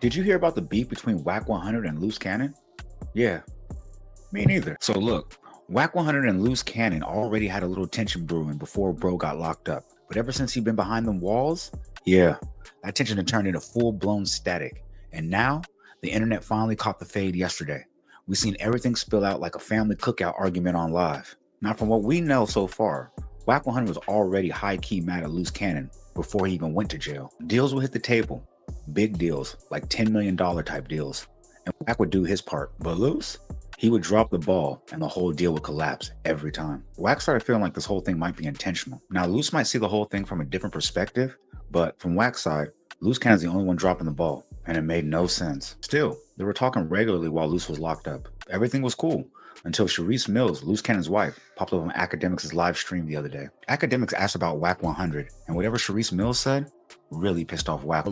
Did you hear about the beef between Wack 100 and Luce Cannon? Yeah, me neither. So look, Wack 100 and Luce Cannon already had a little tension brewing before bro got locked up. But ever since he been behind them walls, yeah, that tension had turned into full-blown static. And now, the internet finally caught the fade yesterday. We seen everything spill out like a family cookout argument on live. Now from what we know so far, Wack 100 was already high-key mad at Luce Cannon before he even went to jail. Deals will hit the table. Big deals, like $10 million type deals. And Wack would do his part. But Luce? He would drop the ball and the whole deal would collapse every time. Wack started feeling like this whole thing might be intentional. Now, Luce might see the whole thing from a different perspective, but from Wack's side, Luce Cannon's the only one dropping the ball, and it made no sense. Still, they were talking regularly while Luce was locked up. Everything was cool until Charisse Mills, Luce Cannon's wife, popped up on Academics' live stream the other day. Academics asked about Wack 100, and whatever Charisse Mills said really pissed off Wack.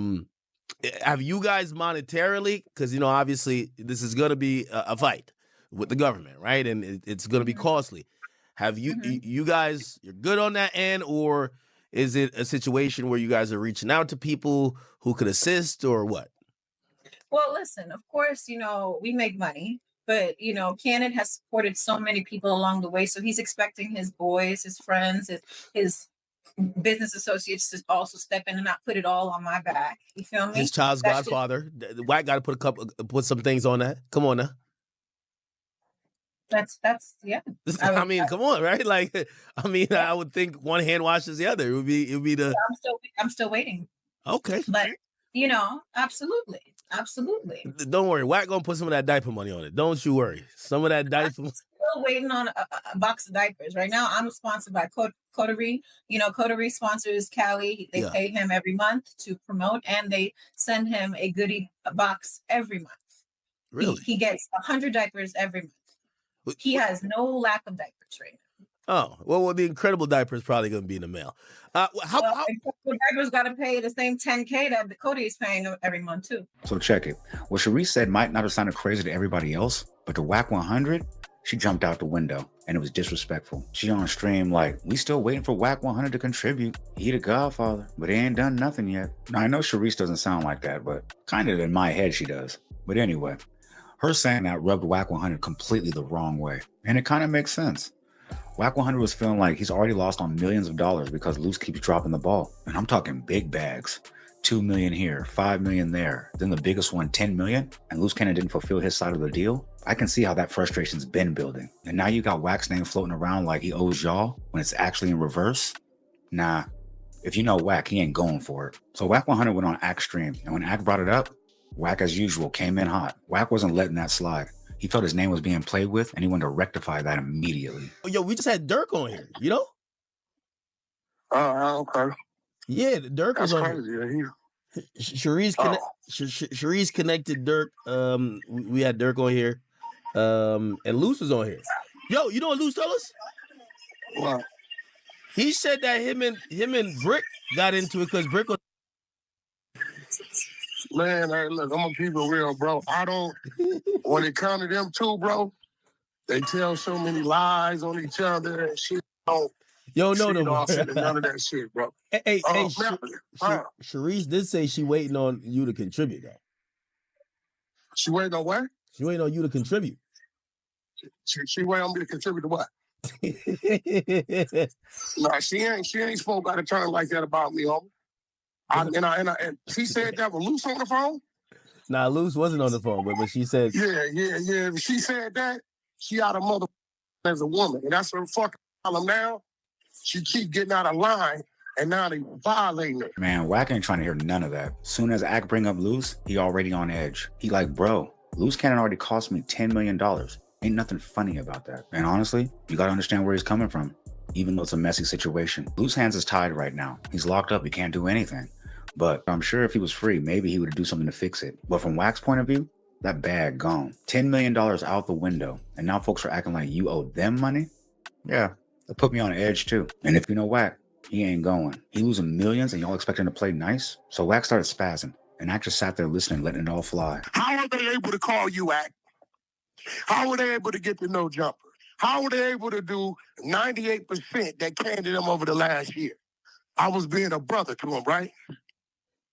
Have you guys monetarily, because, you know, obviously this is going to be a fight with the government, right? And it's going to be costly. Have you, you guys, you're good on that end, or is it a situation where you guys are reaching out to people who could assist, or what? Well, listen, of course, you know, we make money, but, you know, Cannon has supported so many people along the way. So he's expecting his boys, his friends, his business associates to also step in and not put it all on my back. You feel me? His child's godfather. The Wack got to put some things on that. Come on now. That's yeah. I mean, come on, right? Like, I mean, yeah. I would think one hand washes the other. It would be the. I'm still waiting. Okay, but you know, absolutely. Don't worry, Wack gonna put some of that diaper money on it. Don't you worry. Some of that diaper. I'm still waiting on a box of diapers. Right now, I'm sponsored by Coterie. You know, Coterie sponsors Cali. They pay him every month to promote, and they send him a goodie box every month. Really? He gets 100 diapers every month. He has no lack of diapers right now. Oh, well, the Incredible diaper is probably going to be in the mail. Incredible diapers got to pay the same $10K that the Cody is paying every month too. So check it. What Charisse said might not have sounded crazy to everybody else, but to Wack 100, she jumped out the window, and it was disrespectful. She on stream like, we still waiting for Wack 100 to contribute. He the godfather, but he ain't done nothing yet. Now, I know Charisse doesn't sound like that, but kind of in my head she does. But anyway, her saying that rubbed Wack 100 completely the wrong way. And it kind of makes sense. Wack 100 was feeling like he's already lost on millions of dollars because Luce keeps dropping the ball. And I'm talking big bags. 2 million here, 5 million there. Then the biggest one, 10 million. And Luce Cannon didn't fulfill his side of the deal. I can see how that frustration's been building. And now you got Wack's name floating around like he owes y'all when it's actually in reverse. Nah, if you know Wack, he ain't going for it. So Wack 100 went on Ack's stream. And when Ack brought it up, Wack, as usual, came in hot. Wack wasn't letting that slide. He felt his name was being played with, and he wanted to rectify that immediately. Yo, we just had Dirk on here, you know? Oh, okay. Yeah, Dirk was on here. Charisse connected Dirk. We had Dirk on here. And Luce was on here. Yo, you know what Luce told us? What? He said that him and Brick got into it because Brick was. Man, hey, look, I'm gonna keep it real, bro. When it comes to them two, bro, they tell so many lies on each other and shit. Yo, no, none of that shit, bro. Hey, Charisse did say she waiting on you to contribute, though. She waiting on what? She waiting on you to contribute. She waiting on me to contribute to what? Nah, she ain't spoke out of turn like that about me, homie. And she said that with Luce on the phone? Nah, Luce wasn't on the phone, but she said... Yeah. She said that. She out of mother as a woman. And that's her fucking problem now. She keep getting out of line, and now they violating her. Man, Wack ain't trying to hear none of that. Soon as Ack bring up Luce, he already on edge. He like, bro, Luce Cannon already cost me $10 million. Ain't nothing funny about that. And honestly, you gotta understand where he's coming from, even though it's a messy situation. Luce's hands is tied right now. He's locked up, he can't do anything. But I'm sure if he was free, maybe he would do something to fix it. But from Wack's point of view, that bag gone. $10 million out the window. And now folks are acting like you owe them money? Yeah, that put me on edge too. And if you know Wack, he ain't going. He losing millions and y'all expect him to play nice? So Wack started spazzing. And Ack just sat there listening, letting it all fly. How are they able to call you Ack? How were they able to get the no jumper? How were they able to do 98% that came to them over the last year? I was being a brother to him, right?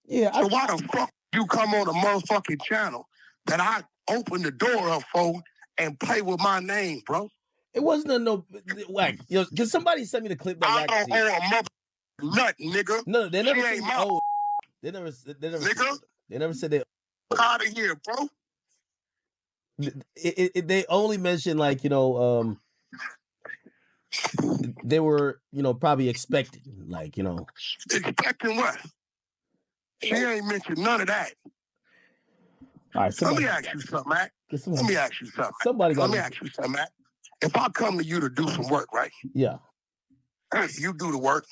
Yeah. So why the fuck you come on a motherfucking channel that I open the door up for and play with my name, bro. It wasn't no Wack. You know, can somebody send me the clip that I Wack don't owe a mother nut, nigga. No, they never She said ain't you my owe. They never nigga. they never said they Out of here, bro. They only mentioned, like, you know, they were, you know, probably expecting, like, you know. Expecting what? She ain't mentioned none of that. All right, Let me ask you something, Mac. Let me ask you something. Let me ask you something, Mac. If I come to you to do some work, right? Yeah. You do the work.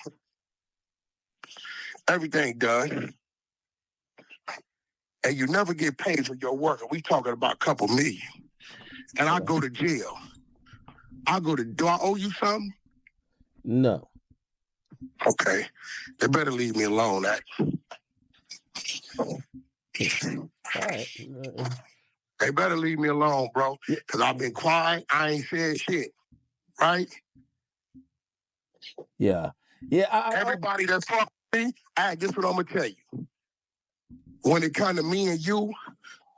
Everything done. And you never get paid for your work. And we talking about a couple million. And I go to jail. Do I owe you something? No. Okay. They better leave me alone, Mac. All right. They better leave me alone, bro. Because I've been quiet. I ain't said shit. Right? Yeah. Yeah. Everybody that's talking to me, this is what I'm going to tell you. When it comes to me and you,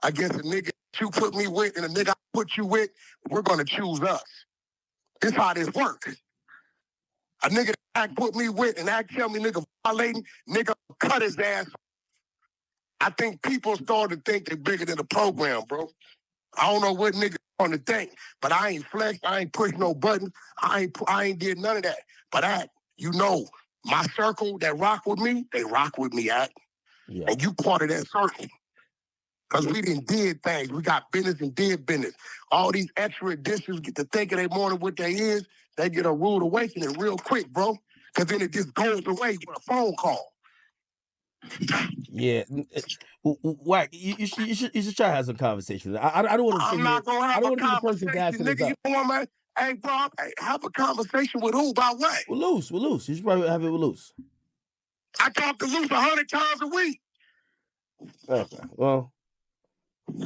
I guess a nigga you put me with and a nigga I put you with, we're going to choose us. This how this works. A nigga that put me with and tell me nigga violating, nigga cut his ass. I think people starting to think they're bigger than the program, bro. I don't know what nigga on to think, but I ain't flexed, I ain't pushed no button, I ain't did none of that. But you know, my circle that rock with me, they rock with me, Yeah. And you part of that circle. Because we did things. We got business and did business. All these extra additions get to thinking they more than what they is, they get a rude awakening real quick, bro. Because then it just goes away with a phone call. Yeah. Wack, you should try to have some conversation. I don't want to. I'm not going to have a conversation, nigga. You know what, man? Hey, bro, have a conversation with who? About what? With Luce. You should probably have it with Luce. I talk to Luce 100 times a week. Okay. Well. So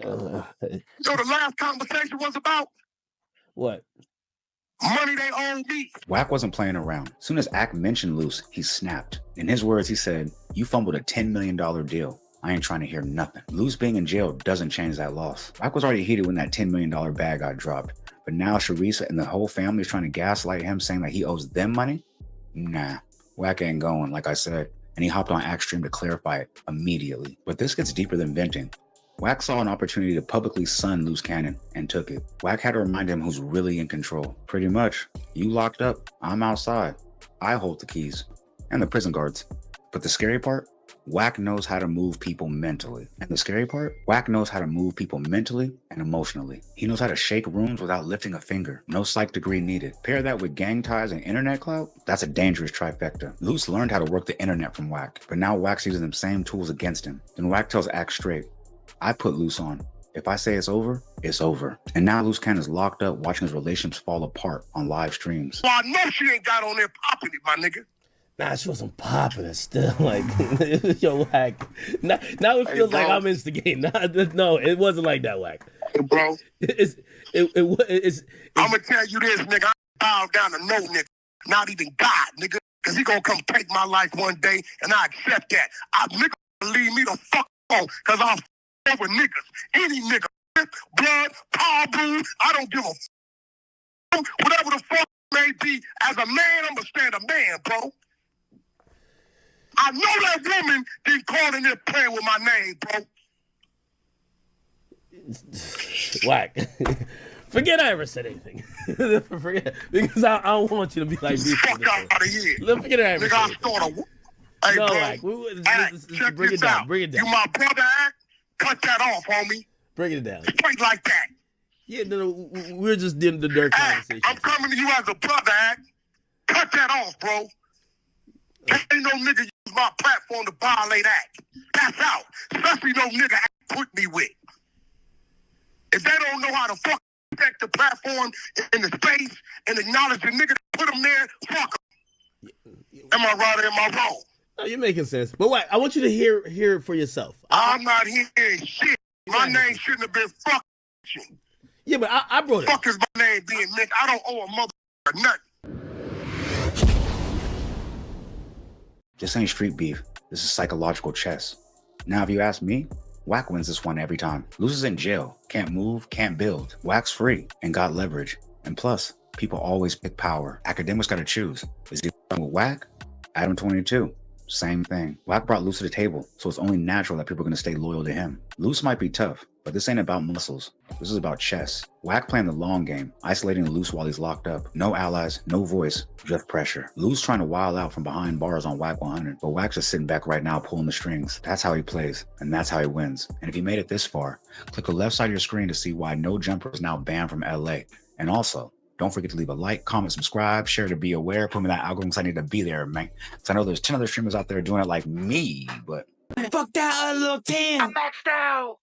the last conversation was about what? Money they owe me. Wack wasn't playing around. As soon as Ack mentioned Luce, he snapped. In his words, he said, "You fumbled a $10 million deal. I ain't trying to hear nothing." Luce being in jail doesn't change that loss. Wack was already heated when that $10 million bag got dropped. But now Charisse and the whole family is trying to gaslight him, saying that he owes them money? Nah, Wack ain't going, like I said. And he hopped on Ack's stream to clarify it immediately. But this gets deeper than venting. Wack saw an opportunity to publicly sun Luce Cannon and took it. Wack had to remind him who's really in control. Pretty much, you locked up, I'm outside. I hold the keys and the prison guards. But the scary part, Wack knows how to move people mentally. And the scary part, Wack knows how to move people mentally and emotionally. He knows how to shake rooms without lifting a finger. No psych degree needed. Pair that with gang ties and internet clout, that's a dangerous trifecta. Luce learned how to work the internet from Wack, but now Wack's using them same tools against him. Then Wack tells Ack straight, "I put Luce on. If I say it's over, it's over." And now Luce Cannon is locked up watching his relationships fall apart on live streams. Well, I know she ain't got on there popping it, my nigga. Nah, she wasn't popping it still. Like, yo, Wack. Now it feels like I'm instigating. No, it wasn't like that, Wack. Hey, bro. It's I'm going to tell you this, nigga. I bow down to no nigga. Not even God, nigga. Because he going to come take my life one day, and I accept that. Nigga leave me the fuck alone, because I'll fuck with niggas. Any nigga. Blood, power, blue, I don't give a fuck. Whatever the fuck may be, as a man, I'm going to stand a man, bro. I know that woman didn't call in there playing with my name, bro. Wack. Forget I ever said anything. Forget, because I don't want you to be like this. Fuck out of here. Forget I ever said anything. Hey, no, bro. Wack. Check bring this it down. out. Bring it down. You my brother, Act? Cut that off, homie. Bring it down. Straight like that. Yeah, no, we're just doing the dirt conversation. I'm coming to you as a brother, Act. Cut that off, bro. Ain't no nigga use my platform to violate Act. That's out. Especially no nigga Act put me with. If they don't know how to fuck protect the platform in the space and acknowledge the nigga that put them there, fuck them. Am I right or am I wrong? No, you're making sense. But Wack, I want you to hear it for yourself. I'm not hearing shit. My name shouldn't have been fucking. Yeah, but I brought it. Fuck is my name being mentioned? I don't owe a mother nothing. This ain't street beef. This is psychological chess. Now, if you ask me, Wack wins this one every time. Luce is in jail, can't move, can't build. Wack's free and got leverage. And plus, people always pick power. Academics gotta choose. Is he with Wack? Adam 22. Same thing. Wack brought Luce to the table, so it's only natural that people are gonna stay loyal to him. Luce might be tough, but this ain't about muscles. This is about chess. Wack playing the long game, isolating Luce while he's locked up. No allies, no voice, just pressure. Luce trying to wild out from behind bars on Wack 100, but Wack's just sitting back right now pulling the strings. That's how he plays, and that's how he wins. And if you made it this far, click the left side of your screen to see why No Jumper is now banned from LA. And also, don't forget to leave a like, comment, subscribe, share to be aware. Put me in that algorithm because I need to be there, man. Because I know there's 10 other streamers out there doing it like me, but... Fuck that, LooC. I'm maxed out.